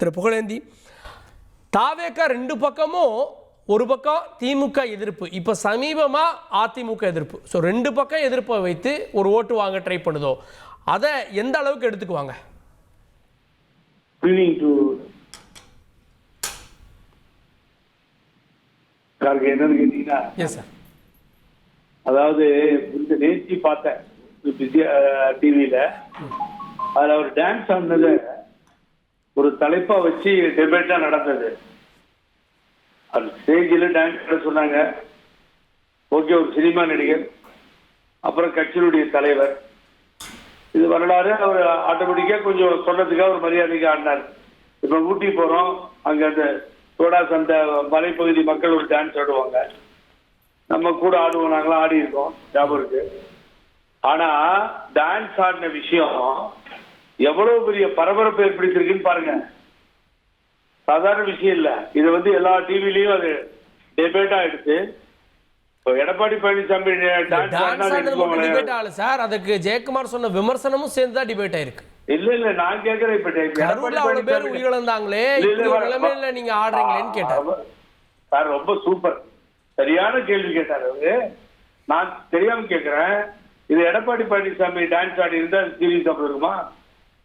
திரு புகழேந்தி, தாவேக்கா ரெண்டு பக்கமும் ஒரு பக்கம் திமுக எதிர்ப்பு, இப்போ சமீபமாக அதிமுக எதிர்ப்பு, ஸோ ரெண்டு பக்கம் எதிர்ப்பை வைத்து ஒரு ஓட்டு வாங்க ட்ரை பண்ணுதோ, அதை எந்த அளவுக்கு எடுத்துக்குவாங்க? என்னன்னு கேட்டீங்கன்னா, அதாவது இந்த நேர்ச்சி பார்த்தேன் டிவியில, அதுல ஒரு டான்ஸ் ஆனது ஒரு தலைப்பா வச்சு டிபேட்டா நடந்தது. அது ஸ்டேஜில் டான்ஸ் சொன்னாங்க. ஓகே, ஒரு சினிமா நடிகர், அப்புறம் கட்சியினுடைய தலைவர், இது வரலாறு. அவர் ஆட்டோமேட்டிக்கா கொஞ்சம் சொன்னதுக்காக ஒரு மரியாதைக்கு ஆடினார். இப்ப ஊட்டி போறோம், அங்க அந்த தோடாஸ் அந்த மலைப்பகுதி மக்கள் ஒரு டான்ஸ் ஆடுவாங்க, நம்ம கூட ஆடுவோம், நாங்களாம் ஆடி இருக்கோம், ஞாபகம் இருக்கு. ஆனா டான்ஸ் ஆடின விஷயம் எவ்வளவு பெரிய பரபரப்பு ஏற்படுத்திருக்குன்னு பாருங்க. சாதாரண விஷயம் இல்ல. இது வந்து எல்லா டிவிலையும் அது டிபேட்டா எடுத்து எடப்பாடி பழனிசாமி சார், அதுக்கு ஜெயக்குமார் சொன்ன விமர்சனமும் சேர்ந்து தான் டிபேட் ஆயிருக்கு. இல்ல நான் கேக்குறேன், இப்ப பேர் உயிரிழந்தாங்களே, நிலைமையில நீங்க ஆடுறீங்களேன்னு கேட்டாரு சார். ரொம்ப சூப்பர், சரியான கேள்வி கேட்டாரு அவரு. நான் தெரியாம கேக்குறேன், இது எடப்பாடி பழனிசாமி டான்ஸ் ஆடி இருந்தா சீரியஸா போயிருக்குமா?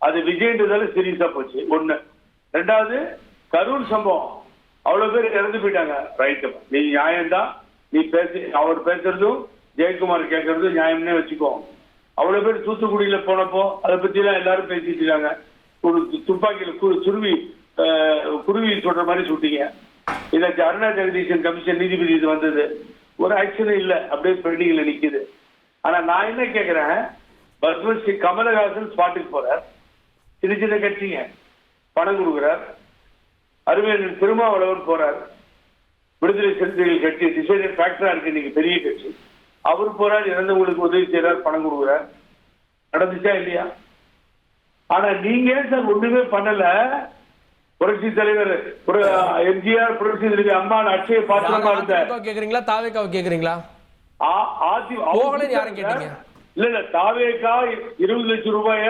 அது விஜய்ன்றதால சீரியஸா போச்சு. ஒண்ணு. ரெண்டாவது, கரூர் சம்பவம், அவ்வளவு பேர் இறந்து போயிட்டாங்க. ரைட்டு, நீ நியாயம்தான், நீ பேசி அவர் பேசுறதும் ஜெயக்குமார் கேட்கறதும் நியாயம்னே வச்சுக்கோ. அவ்வளவு பேர் தூத்துக்குடியில போனப்போ அதை பத்தி எல்லாம் எல்லாரும் பேசிட்டு இருக்காங்க. ஒரு துப்பாக்கியில குருவி சொல்ற மாதிரி சுட்டீங்க. இதை அருணா ஜெகதீசன் கமிஷன் நீதிபதி இது வந்தது, ஒரு ஆக்ஷனும் இல்லை, அப்படியே பெண்டிங்ல நிக்குது. ஆனா நான் என்ன கேட்கிறேன், பத்மஸ்ரீ கமலஹாசன் ஸ்பாட்டுக்கு போறார், சின்ன சின்ன கட்சிங்க பணம் கொடுக்குறார். அறிவியல் திருமாவளவன் போறார், விடுதலை சிறுத்தைகள் கட்சி டிசைடர் ஃபேக்டரா இருக்கு இன்னைக்கு பெரிய கட்சி, அவர் போறார், இறந்தவங்களுக்கு உதவி செய்யறார், பணம் கொடுக்குறார். நடந்துச்சா இல்லையா? ஆனா நீங்க ஏன் சார் ஒண்ணுமே பண்ணல? புரட்சி தலைவர் எம்ஜிஆர், புரட்சி தலைவர் அம்மா அட்சய பாத்திரமா இருந்த கேக்குறீங்களா, தாவேக்காவை கேக்குறீங்களா? இல்ல தாவேக்கா 20 லட்சம் ரூபாய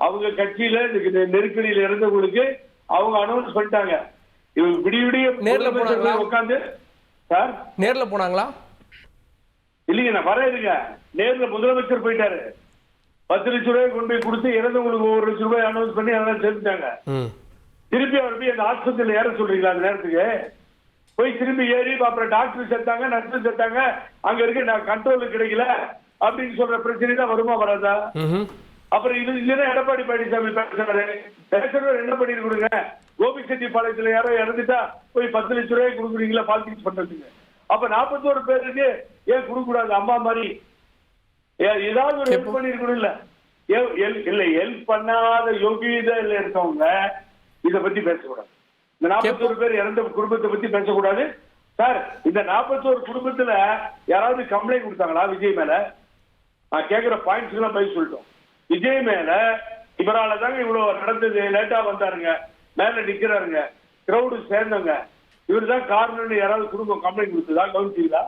அவங்க கட்சியில நெருக்கடியில இருந்தவங்களுக்கு அவங்க அனௌன்ஸ் பண்ணிட்டாங்க. இவங்க விடிய நேர்ல போனாங்களா? உட்காந்து சார் நேர்ல போனாங்களா? இல்லைங்க, நான் வர இருங்க. நேர்ல முதலமைச்சர் போயிட்டாரு, 10 லட்சம் ரூபாய் கொண்டு போய் கொடுத்து இறந்தவங்களுக்கு 1 லட்சம் ரூபாய் அனௌன்ஸ் பண்ணி அதெல்லாம் சேர்த்துட்டாங்க. திருப்பி அவர் போய் அந்த ஆஸ்பத்திரியில ஏற சொல்றீங்களா? அந்த நேரத்துக்கு போய் திரும்பி ஏறி அப்புறம் டாக்டர் செத்தாங்க, நர்ஸ் செத்தாங்க, அங்க இருக்கு நான் கண்ட்ரோல் கிடைக்கல அப்படின்னு சொல்ற பிரச்சனை தான் வருமா வராதா? அப்புறம் இது இல்லைன்னா எடப்பாடி பழனிசாமி பேசுறவர் என்ன பண்ணிட்டு கொடுங்க, கோபிச்செட்டிப்பாளையத்துல யாரோ இறந்துட்டா போய் 10 லட்சம் ரூபாய் கொடுக்குறீங்களா பாலிடிக்ஸ் பண்றதுக்கு? அப்ப 41 பேருக்கு ஏன் கொடுக்க கூடாது? அம்மா மாதிரி ஏதாவது ஒரு ஹெல்ப் பண்ணிருக்கணும். இல்ல ஹெல்ப் பண்ணாத யோகியதா இல்ல இருக்கவங்க இத பத்தி பேசக்கூடாது. இந்த 41 பேர் இறந்த குடும்பத்தை பத்தி பேசக்கூடாது சார். இந்த 41 குடும்பத்துல யாராவது கம்ப்ளைண்ட் கொடுத்தாங்களா விஜய் மேல? நான் கேட்கிற பாயிண்ட்ஸ் எல்லாம் பதில் சொல்லிட்டோம். விஜய் மேல இவரால தாங்க இவ்வளவு நடந்தது, லேட்டா வந்தாருங்க, மேல நிக்கிறாருங்க, கிரௌடு சேர்ந்தவங்க, இவரு தான் காரணம்னு யாராவது குடும்பம் கம்ப்ளைண்ட் கொடுத்ததா? கவனிச்சீங்களா?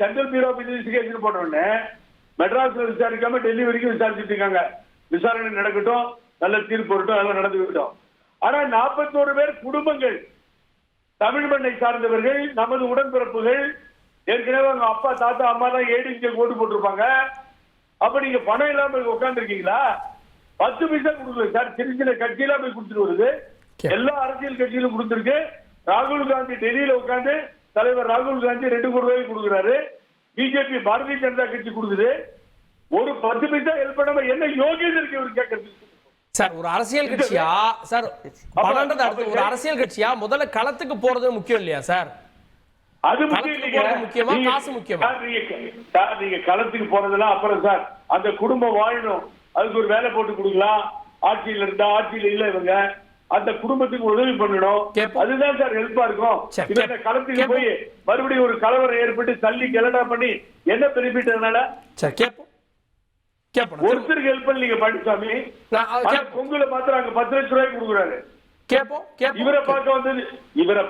சென்ட்ரல் பியூரோ ஆஃப் இன்வெஸ்டிகேஷன் போட்ட உடனே மெட்ராஸ்ல விசாரிக்காம டெல்லி வரைக்கும் விசாரிச்சுட்டு இருக்காங்க. விசாரணை நடக்கட்டும், நல்ல தீர்ப்பு வரட்டும், அதெல்லாம் நடந்துவிட்டோம். ஆனா 41 பேர் குடும்பங்கள், தமிழ் மண்ணை சார்ந்தவர்கள், நமது உடன்பிறப்புகள், ஏற்கனவே அவங்க அப்பா தாத்தா அம்மா தான் ஏடிக்கு ஓட்டு போட்டிருப்பாங்க. அப்ப நீங்க பணம் இல்லாம உட்கார்ந்து இருக்கீங்களா? 10 பைசா கொடுக்கல சார். சின்ன சின்ன கட்சியெல்லாம் போய் கொடுத்துட்டு வருது, எல்லா அரசியல் கட்சியிலும் கொடுத்துருக்கு. ராகுல் காந்தி டெல்லியில உட்கார்ந்து தலைவர் ராகுல் காந்தி 2 கோடி ரூபாய் கொடுக்குறாரு. பிஜேபி பாரதிய ஜனதா கட்சி கொடுக்குது. ஒரு 10 பைசா ஹெல்ப் பண்ணாம என்ன யோகியது இருக்கு இவர் கேட்கறது? சார், ஒரு அரசியல் கட்சியா சார் பணம்ன்றது அடுத்து ஒரு அரசியல் கட்சியா முதல்ல களத்துக்கு போறது முக்கியம் இல்லையா சார்? அது முக்கியமா, காசு முக்கியமா? சார் நீங்க களத்துக்கு போறதெல்லாம் அப்புறம் சார், அந்த குடும்பம் வாழணும், அதுக்கு ஒரு வேலை போட்டு கொடுக்கலாம். ஆட்சியில இருந்தா, ஆட்சியில இல்ல இவங்க, அந்த குடும்பத்துக்கு உதவி பண்ணணும். அதுதான் சார் ஹெல்ப்பா இருக்கும். இவங்க களத்துக்கு போய் மறுபடியும் ஒரு கலவரம் ஏற்பட்டு தள்ளி கலடா பண்ணி என்ன பெனிஃபிட்? அதனால ஒருத்தருக்கு ஹெல்ப் பண்ணீங்க பழனிசாமி. பொங்கல மாத்திரம் அங்க 10 லட்சம் ரூபாய் கொடுக்குறாரு. இவரை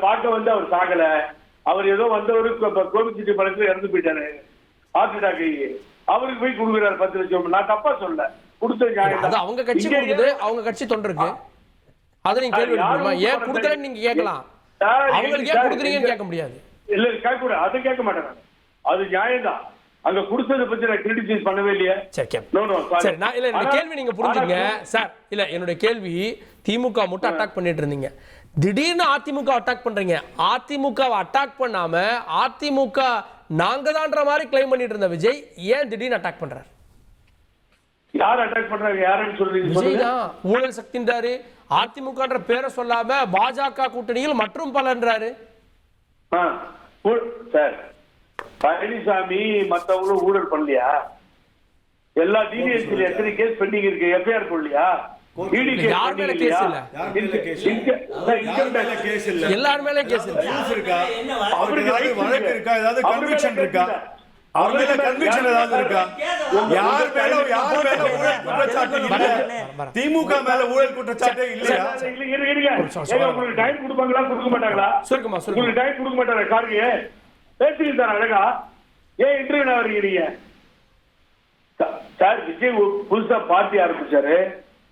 பார்க்க வந்து அவர் சாகல, அவர் ஏதோ வந்தவரு கோபிச்செட்டி பழத்துல இறந்து போயிட்டாரு, ஹார்ட் அட்டாக். அவருக்கு போய் கொடுக்குறாரு 10 லட்சம். நான் தப்பா சொல்ல, கொடுத்த அவங்க கட்சி கொடுக்குது, அவங்க கட்சி தொண்டருக்கு அதை நீங்க கேள்வி எழுப்பணுமா? ஏன் கொடுக்கலன்னு நீங்க கேட்கலாம், அவங்களுக்கு ஏன் கொடுக்குறீங்கன்னு கேட்க முடியாது. இல்ல கேட்க கூட, அதை கேட்க மாட்டேன். அது நியாயம் தான். அங்க கொடுத்ததை பத்தி நான் கிரிட்டிசைஸ் பண்ணவே இல்லையே. சரி, நான் இல்ல என்னோட கேள்வி நீங்க புரிஞ்சுங்க சார். இல்ல என்னோட கேள்வி, திமுக மட்டும் அட்டாக் பண்ணிட்டு இருந்தீங்க, திடீர்னு அதிமுக அட்டாக் பண்றீங்க. அதிமுகவை அட்டாக் பண்ணாம அதிமுக நாங்க தான்ற மாதிரி கிளைம் பண்ணிட்டு இருந்த விஜய் ஏன் திடீர்னு அட்டாக் பண்றாரு? யார் அட்டாக் பண்றாங்க? யாருன்னு சொல்றீங்க? விஜய் தான் ஊழல் சக்தின்றாரு. அதிமுகன்ற பேரை சொல்லாம பாஜக கூட்டணியில் மற்றும் பலன்றாரு. சார், பழனிசாமி மத்தவங்களும் ஊழல் பண்ணலையா? எல்லா டிடிஎஸ்ல எத்தனை கேஸ் பெண்டிங் இருக்கு? எஃப்ஐஆர் போடலையா? யார் மேல கேஸ் இல்ல? எல்லார் மேல கேஸ் இல்ல. அவருக்கு வழக்கு இருக்கா? ஏதாவது கன்விக்ஷன் இருக்கா? அவர் மேல கன்விக்ஷன் ஏதாவது இருக்கா? யார் மேல ஊழல் குற்றச்சாட்டு இல்ல? திமுக மேல ஊழல் குற்றச்சாட்டே இல்லையா? உங்களுக்கு டைம் கொடுப்பாங்களா கொடுக்க மாட்டாங்களா? உங்களுக்கு டைம் கொடுக்க மாட்டாங்க. கார்கே பேசுறீங்க சார் அழகா. ஏன் இன்டர்வியூ வரீங்க சார்? விஜய் புதுசா பார்ட்டி ஆரம்பிச்சாரு,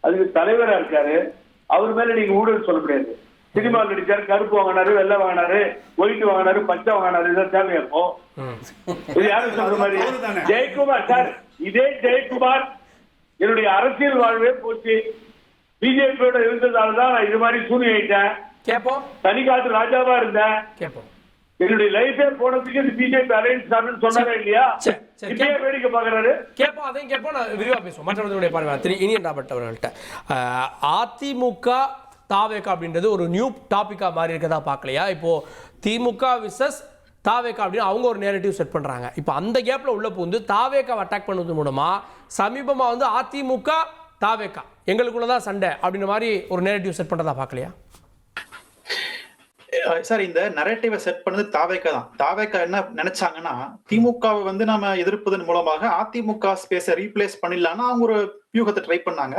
அதுக்கு தலைவரா இருக்காரு. அவர் மேல நீங்க ஊழல் சொல்ல முடியாது. சினிமா நடிச்சாரு, கருப்பு வாங்கினாரு, வெள்ளை வாங்கினாரு, ஒயிட் வாங்கினாரு, பச்சை வாங்கினாரு. இதான் தேவையா? இப்போ இது யாரும் சொல்ற மாதிரி ஜெயக்குமார் சார், இதே ஜெயக்குமார் என்னுடைய அரசியல் வாழ்வே போச்சு. பிஜேபியோட இருந்ததாலதான் நான் இது மாதிரி சூழ்நிலை ஆயிட்டேன். கேப்போம், தனிக்காட்டு ராஜாவா இருந்தேன். கேப்போம், என்னுடைய லைஃபே போனதுக்கு இந்த பிஜேபி அலையன்ஸ் காரணம் சொன்னாரா இல்லையா? இப்பயே வேடிக்கை பாக்குறாரு. கேப்போம், அதையும் கேப்போம். நான் விரிவா பேசுவோம் மற்றவர்களுடைய பார்வை. இனியன் ராபர்ட் அவர்கள்ட்ட அதிமுக தாவேகா அப்படின்றது ஒரு நியூ டாபிக்கா மாறி இருக்கதா பார்க்கலையா? இப்போ திமுக விசஸ் தாவேகா அப்படின்னு அவங்க ஒரு நேரட்டிவ் செட் பண்றாங்க. இப்போ அந்த கேப்ல உள்ள பூந்து தாவேகாவை அட்டாக் பண்ணுவது மூலமா சமீபமா வந்து அதிமுக தாவேகா எங்களுக்குள்ளதான் சண்டை அப்படின்ற மாதிரி ஒரு நேரட்டிவ் செட் பண்றதா பார்க்கலையா? சார், இந்த நரேட்டிவை செட் பண்ணது தாவேகா தான். தாவேகா என்ன நினைச்சாங்கன்னா, திமுகவை வந்து நாம எதிர்ப்பதன் மூலமாக அதிமுக ஸ்பேஸை ரீப்ளேஸ் பண்ணிடலாம்னா அவங்க ஒரு வியூகத்தை ட்ரை பண்ணாங்க.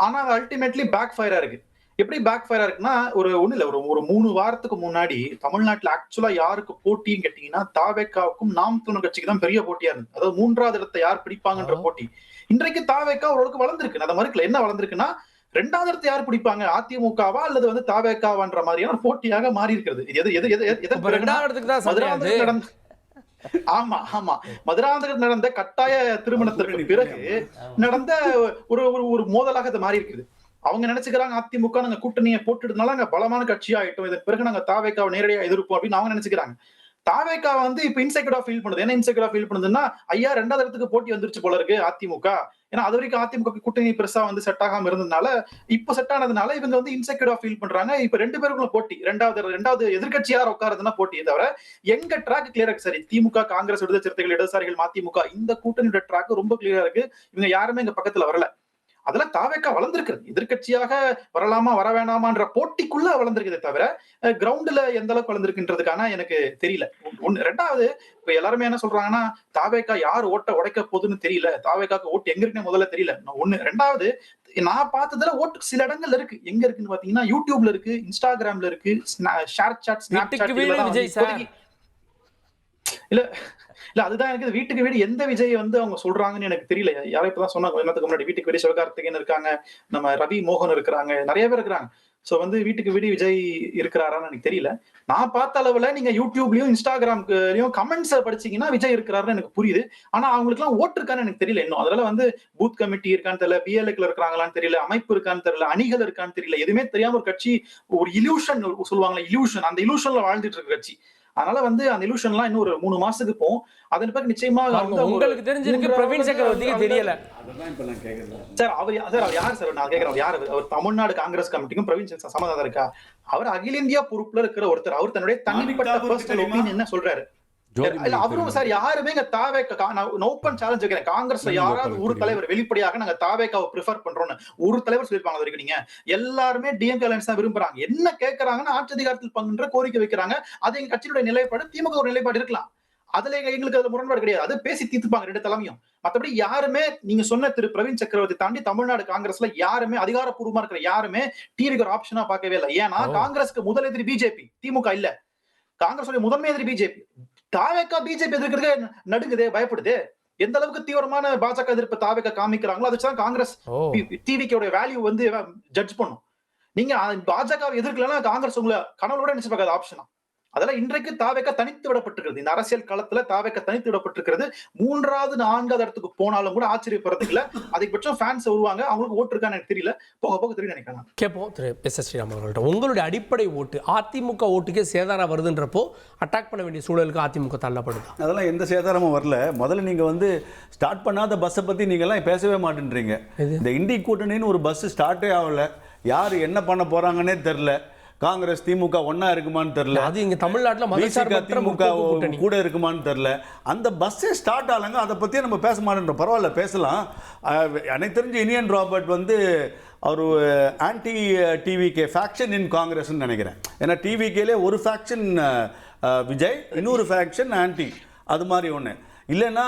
ஆனா அல்டிமேட்லி பேக் ஃபயரா இருக்கு. எப்படி பேக் ஃபயரா இருக்குன்னா, ஒண்ணு இல்ல, ஒரு 3 வாரத்துக்கு முன்னாடி தமிழ்நாட்டுல ஆக்சுவலா யாருக்கு போட்டின்னு கேட்டீங்கன்னா, தாவேகாவுக்கும் நாம் தமிழர் கட்சிக்கு தான் பெரிய போட்டியா இருந்தது. அதாவது 3வது இடத்தை யார் பிடிப்பாங்கன்ற போட்டி. இன்றைக்கு தாவேகா ஓரளவுக்கு வளர்ந்துருக்கு. அந்த மாதிரி என்ன வளர்ந்துருக்குன்னா, 2வது இடத்தை யார் பிடிப்பாங்க, அதிமுகவா அல்லது வந்து தாவேகாவான்ற மாதிரியான போட்டியாக மாறி இருக்கிறது. மதுராந்தகர் நடந்த கட்டாய திருமணத்திற்கு பிறகு நடந்த ஒரு மோதலாக அது மாறி இருக்குது. அவங்க நினைச்சுக்கிறாங்க அதிமுக நாங்க கூட்டணியை போட்டுடுனால நாங்க பலமான கட்சி ஆயிட்டோம், இதன் பிறகு நாங்க தாவேகாவை நேரடியாக எதிர்ப்போம் அப்படின்னு அவங்க நினைச்சுக்கிறாங்க. தாவேகா வந்து இப்ப இன்செக்யூரா ஃபீல் பண்ணுது. என்ன இன்செக்யூரா ஃபீல் பண்ணுதுன்னா, ஐயா 2வது இடத்துக்கு போட்டி வந்துருச்சு போல இருக்கு அதிமுக. ஏன்னா அது வரைக்கும் அதிமுக கூட்டணி பெருசா வந்து செட் ஆகாம இருந்ததுனால, இப்ப செட் ஆனதுனால இவங்க வந்து இன்செக்யூரா ஃபீல் பண்றாங்க. இப்ப 2 பேருக்குள்ள போட்டி, 2வது எதிர்கட்சி யார் உட்காருதுன்னா போட்டி. தவிர எங்க ட்ராக் கிளியரா இருக்கு. சரி, திமுக, காங்கிரஸ், விடுதலை சிறுத்தைகள், இடதுசாரிகள், மதிமுக, இந்த கூட்டணியோட ட்ராக் ரொம்ப கிளியரா இருக்கு. இவங்க யாருமே இங்க பக்கத்துல வரல. அதெல்லாம் தாவேகா வளர்ந்துருக்குது. எதிர்கட்சியாக வரலாமா வர வேணாமான்ற போட்டிக்குள்ள வளர்ந்துருக்குதே தவிர கிரவுண்ட்ல எந்த அளவுக்கு வளர்ந்துருக்குன்றதுக்கான எனக்கு தெரியல. 2வது, இப்ப எல்லாருமே என்ன சொல்றாங்கன்னா, தாவேகா யார் ஓட்ட உடைக்க போகுதுன்னு தெரியல, தாவேகாக்கு ஓட்டு எங்க இருக்குன்னு முதல்ல தெரியல. 2வது, நான் பார்த்ததுல ஓட்டு சில இடங்கள்ல இருக்கு. எங்க இருக்குன்னு பாத்தீங்கன்னா, யூடியூப்ல இருக்கு, இன்ஸ்டாகிராம்ல இருக்கு, ஷேர் சாட், ஸ்னாப்சாட். இல்ல அதுதான் எனக்கு வீட்டுக்கு வீடு எந்த விஜய் வந்து அவங்க சொல்றாங்கன்னு எனக்கு தெரியல. யாரும் இப்பதான் சொன்னாங்க என்னத்துக்கு முன்னாடி, வீட்டுக்கு வீடு சிவகார்த்திகேயன் இருக்காங்க, நம்ம ரவி மோகன் இருக்கிறாங்க, நிறைய பேர் இருக்கிறாங்க. சோ வந்து வீட்டுக்கு வீடு விஜய் இருக்கிறாரான்னு எனக்கு தெரியல. நான் பார்த்த அளவுல நீங்க யூடியூப்லயும் இன்ஸ்டாகிராம்லயும் கமெண்ட்ஸ் படிச்சீங்கன்னா விஜய் இருக்கிறாருன்னு எனக்கு புரியுது. ஆனா அவங்களுக்கு எல்லாம் ஓட்டு இருக்கான்னு எனக்கு தெரியல இன்னும். அதனால வந்து பூத் கமிட்டி இருக்கான்னு தெரியல, பிஎல்ஏக்ல இருக்கிறாங்களான்னு தெரியல, அமைப்பு இருக்கான்னு தெரியல, அணிகள் இருக்கான்னு தெரியல. எதுவுமே தெரியாம ஒரு கட்சி, ஒரு இல்யூஷன் சொல்லுவாங்களா, இல்யூஷன், அந்த இல்யூஷன்ல வாழ்ந்துட்டு இருக்க கட்சி. அதனால வந்து அந்த இல்யூஷன் எல்லாம் இன்னும் ஒரு 3 மாசத்துக்கு போகும். அதன் பிறகு நிச்சயமா உங்களுக்கு தெரிஞ்சிருக்கு, பிரவீன் சக்கரவர்த்திக்கு தெரியல சார். அவர் யார் சார்? நான் கேட்கிறேன், யார் அவர்? தமிழ்நாடு காங்கிரஸ் கமிட்டிக்கும் பிரவீன் சம்மதம் இருக்கா? அவர் அகில இந்தியா பொறுப்புல இருக்கிற ஒருத்தர். அவர் தன்னுடைய தனிப்பட்ட பர்சனல் ஒப்பீனியன் என்ன சொல்றாரு? அவரும் சார் யாருமே இங்க தாவேகா, ஓப்பன் சேலஞ்ச் வைக்கிறேன், காங்கிரஸ்ல யாராவது ஒரு தலைவர் வெளிப்படையாக நாங்க தாவேகாவை ப்ரிஃபர் பண்றோம்னு ஒரு தலைவர் சொல்லிருப்பாங்க வரைக்கும்? நீங்க எல்லாருமே டிஎம்கே அலையன்ஸ் தான் விரும்புறாங்க. என்ன கேட்கறாங்கன்னா, ஆட்சி அதிகாரத்தில் பங்குன்ற கோரிக்கை வைக்கிறாங்க. அது எங்க கட்சியுடைய நிலைப்பாடு. திமுக ஒரு நிலைப்பாடு இருக்கலாம், அதுல எங்களுக்கு அது முரண்பாடு கிடையாது. அது பேசி தீர்த்துப்பாங்க 2 தலைமையும். மற்றபடி யாருமே நீங்க சொன்ன திரு பிரவீன் சக்கரவர்த்தி தாண்டி தமிழ்நாடு காங்கிரஸ்ல யாருமே அதிகாரப்பூர்வமா இருக்கிற யாருமே டிவிக்கு ஒரு ஆப்ஷனா பார்க்கவே இல்லை. ஏன்னா காங்கிரஸ்க்கு முதல் எதிரி பிஜேபி, திமுக இல்ல. காங்கிரஸ் முதன்மை எதிரி பிஜேபி. தாவேகா பிஜேபி எதிர்க்கிறதுக்கு நடுங்குதே, பயப்படுது. எந்த அளவுக்கு தீவிரமான பாஜக எதிர்ப்பு தாவேகா காமிக்கிறாங்களோ அதுதான் காங்கிரஸ் டிவிக்கோட வேல்யூ வந்து ஜட்ஜ் பண்ணும். நீங்க பாஜக எதிர்க்கலன்னா காங்கிரஸ் உங்களை கனவோட நினைச்சு பார்க்காத ஆப்ஷனா. அதெல்லாம் இன்றைக்கு தாவேக்கா தனித்து விடப்பட்டிருக்கிறது. இந்த அரசியல் களத்துல தாவேக்கா தனித்து விடப்பட்டிருக்கிறது. 3வது 4வது இடத்துக்கு போனாலும் கூட ஆச்சரியப்படுறதுக்கு இல்ல. அதிகபட்சம் ஃபேன்ஸ் வருவாங்க, அவங்களுக்கு ஓட்டு இருக்கான்னு எனக்கு தெரியல, போக போக தெரியும் நினைக்கிறேன். கேட்போம் திரு எஸ் எஸ் ஸ்ரீராம் அவர்கள்ட்ட. உங்களுடைய அடிப்படை ஓட்டு அதிமுக ஓட்டுக்கே சேதாரம் வருதுன்றப்போ அட்டாக் பண்ண வேண்டிய சூழலுக்கு அதிமுக தள்ளப்படுது. அதெல்லாம் எந்த சேதாரமும் வரல. முதல்ல நீங்க வந்து ஸ்டார்ட் பண்ணாத பஸ்ஸை பத்தி நீங்க எல்லாம் பேசவே மாட்டேன்றீங்க. இந்த இண்டி கூட்டணின்னு ஒரு பஸ் ஸ்டார்ட்டே ஆகல. யாரு என்ன பண்ண போறாங்கன்னே தெரியல. காங்கிரஸ் திமுக ஒன்னா இருக்குமான்னு தெரியல. அது இங்க தமிழ்நாட்டுல மதசார்பற்ற திமுக கூட இருக்குமான்னு தெரியல. அந்த பஸ்ஸே ஸ்டார்ட் ஆகலங்க. அதை பத்தியே நம்ம பேச மாட்டோம். பரவாயில்ல, பேசலாம். எனக்கு தெரிஞ்ச இனியன் ராபர்ட் வந்து அவர் ஆன்டி டிவிகே ஃபேக்ஷன் இன் காங்கிரஸ்ன்னு நினைக்கிறேன். ஏன்னா டிவிகேலே ஒரு ஃபேக்ஷன் விஜய், இன்னொரு ஃபேக்ஷன் ஆன்டி, அது மாதிரி ஒன்று. இல்லைன்னா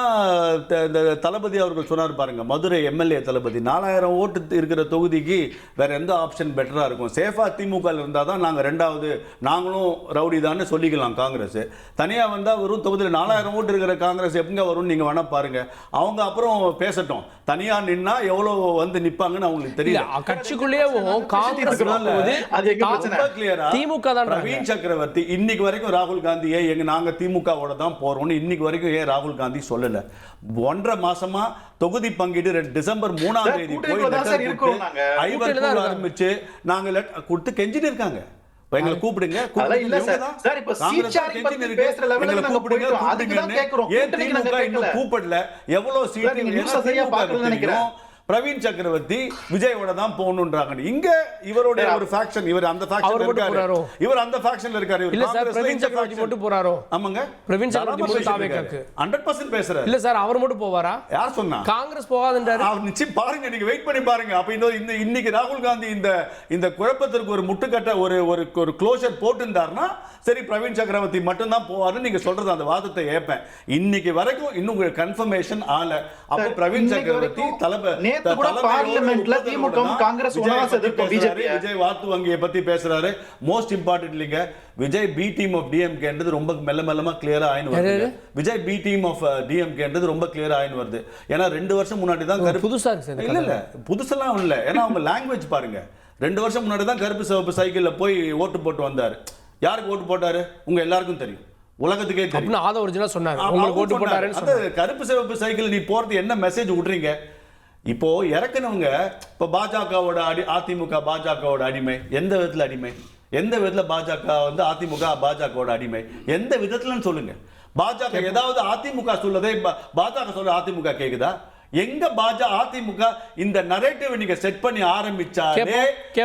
இந்த தளபதி அவர்கள் சொன்னார் பாருங்க, மதுரை எம்எல்ஏ தளபதி 4000 ஓட்டு இருக்கிற தொகுதிக்கு வேற எந்த ஆப்ஷன் பெட்டரா இருக்கும்? சேஃபா திமுக இருந்தால் தான் நாங்கள் 2வது நாங்களும் ரவுடி தான் சொல்லிக்கலாம். காங்கிரஸ் தனியா வந்தா வெறும் தொகுதியில் 4000 ஓட்டு இருக்கிற காங்கிரஸ் எப்பங்க வரும்னு நீங்க வேணா பாருங்க. அவங்க அப்புறம் பேசட்டும், தனியா நின்னா எவ்வளவு வந்து நிப்பாங்கன்னு அவங்களுக்கு தெரியல. கட்சிக்குள்ளேயே காங்கிரஸ் திமுக தான். பிரவீன் சக்கரவர்த்தி இன்னைக்கு வரைக்கும் ராகுல் காந்தியை நாங்க திமுகவோட தான் போறோம்னு இன்னைக்கு வரைக்கும் ஏன் ராகுல் காந்தி சொல்லல? 1.5 மாசமா தொகுதி பங்கீடு டிசம்பர் 3ஆம் தேதி போய் ஆரம்பிச்சு நாங்க கொடுத்து கெஞ்சிட்டு இருக்காங்க. எங்களை கூப்பிடுங்க, கூப்பிடல. எவ்வளவு சீட்டு பிரவீன் சக்கரவர்த்தி விஜயோட தான் போகணும்ன்றாங்க. இங்க இவருடைய ஒரு ஃபேக்ஷன், இவர் அந்த ஃபேக்ஷன்ல இருக்காரு. இவர் அந்த ஃபேக்ஷன்ல இருக்காரு. இல்ல சார், பிரவீன் சக்கரவர்த்தி மட்டும் போறாரோ? ஆமாங்க, பிரவீன் சக்கரவர்த்தி மட்டும் தாவேக்காக்கு 100% பேசுறாரு. இல்ல சார், அவர் மட்டும் போவாரா? யார் சொன்னா? காங்கிரஸ் போகாதுன்றாரு. அவர் நிச்சயம் பாருங்க, நீங்க வெயிட் பண்ணி பாருங்க. அப்ப இன்னைக்கு ராகுல் காந்தி இந்த குழப்பத்திற்கு ஒரு முட்டுக்கட்ட ஒரு க்ளோஷர் போட்டுருந்தாருன்னா சரி, பிரவீன் சக்கரவர்த்தி மட்டும் தான் போவாருன்னு நீங்க சொல்றது அந்த வாதத்தை ஏப்பேன். இன்னைக்கு வரைக்கும் இன்னும் கன்ஃபர்மேஷன் ஆல. அப்ப பிரவீன் சக்கரவர்த்தி விஜய் வாத்து வங்கியை பத்தி பேசுறாரு. மோஸ்ட் இம்பார்ட்டன்ட்லிங்க, விஜய் பி டீம் ஆஃப் டிஎம்கேன்றது ரொம்ப மெல்லமா கிளியரா ஆயின்னு வருது. விஜய் பி டீம் ஆஃப் டிஎம்கேன்றது ரொம்ப கிளியரா ஆயின்னு வருது. ஏன்னா 2 வருஷம் முன்னாடி தான் புதுசா இல்ல புதுசெல்லாம் இல்ல. ஏன்னா அவங்க லாங்குவேஜ் பாருங்க. 2 வருஷம் முன்னாடி தான் கருப்பு சிவப்பு சைக்கிள்ல போய் ஓட்டு போட்டு வந்தாரு. யாருக்கு ஓட்டு போட்டாரு? உங்க எல்லாருக்கும் தெரியும், உலகத்துக்கே தெரியும். ஆத ஒரிஜினலா சொன்னாங்க, உங்களுக்கு ஓட்டு போட்டாருன்னு சொன்னாங்க. கருப்பு சிவப்பு சைக்கிள் நீ போறது என்ன மெசேஜ் விடுறீங்க? இப்போ இறக்குனவங்க இப்போ பாஜகவோட அதிமுக பாஜகவோட அடிமை. எந்த விதத்துல அடிமை? எந்த விதத்துல பாஜக வந்து அதிமுக பாஜகவோட அடிமை? எந்த விதத்துலன்னு சொல்லுங்க. பாஜக ஏதாவது அதிமுக சொல்லதே பாஜக சொல்ல அதிமுக கேக்குதா? எங்க அதிமுக இந்த நரேட்டிவ் நீங்க செட் பண்ணி ஆரம்பிச்சாலே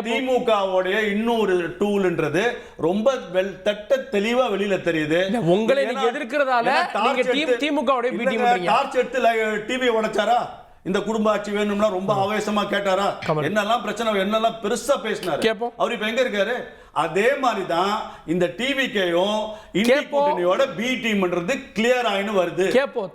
திமுகவுடைய இன்னொரு டூல்ன்றது ரொம்ப தெளிவா வெளியில தெரியுது. உங்களை நீங்க எதிர்க்கிறதால நீங்க திமுகவுடைய பி டீம் பண்றீங்க. டார்ச் எடுத்து டிவி உடைச்சாரா? இந்த குடும்ப ஆட்சி வேணும்னா ரொம்ப ஆவேசமா கேட்டாரா? என்னெல்லாம் பிரச்சனை, என்னெல்லாம் பெருசா பேசினாரு. அவர் இப்ப எங்க இருக்காரு? அதே மாதிரி தான் இந்த டிவிக்கையும் இந்திய கூட்டணியோட பி டீம்ன்றது கிளியர் ஆயின்னு வருது.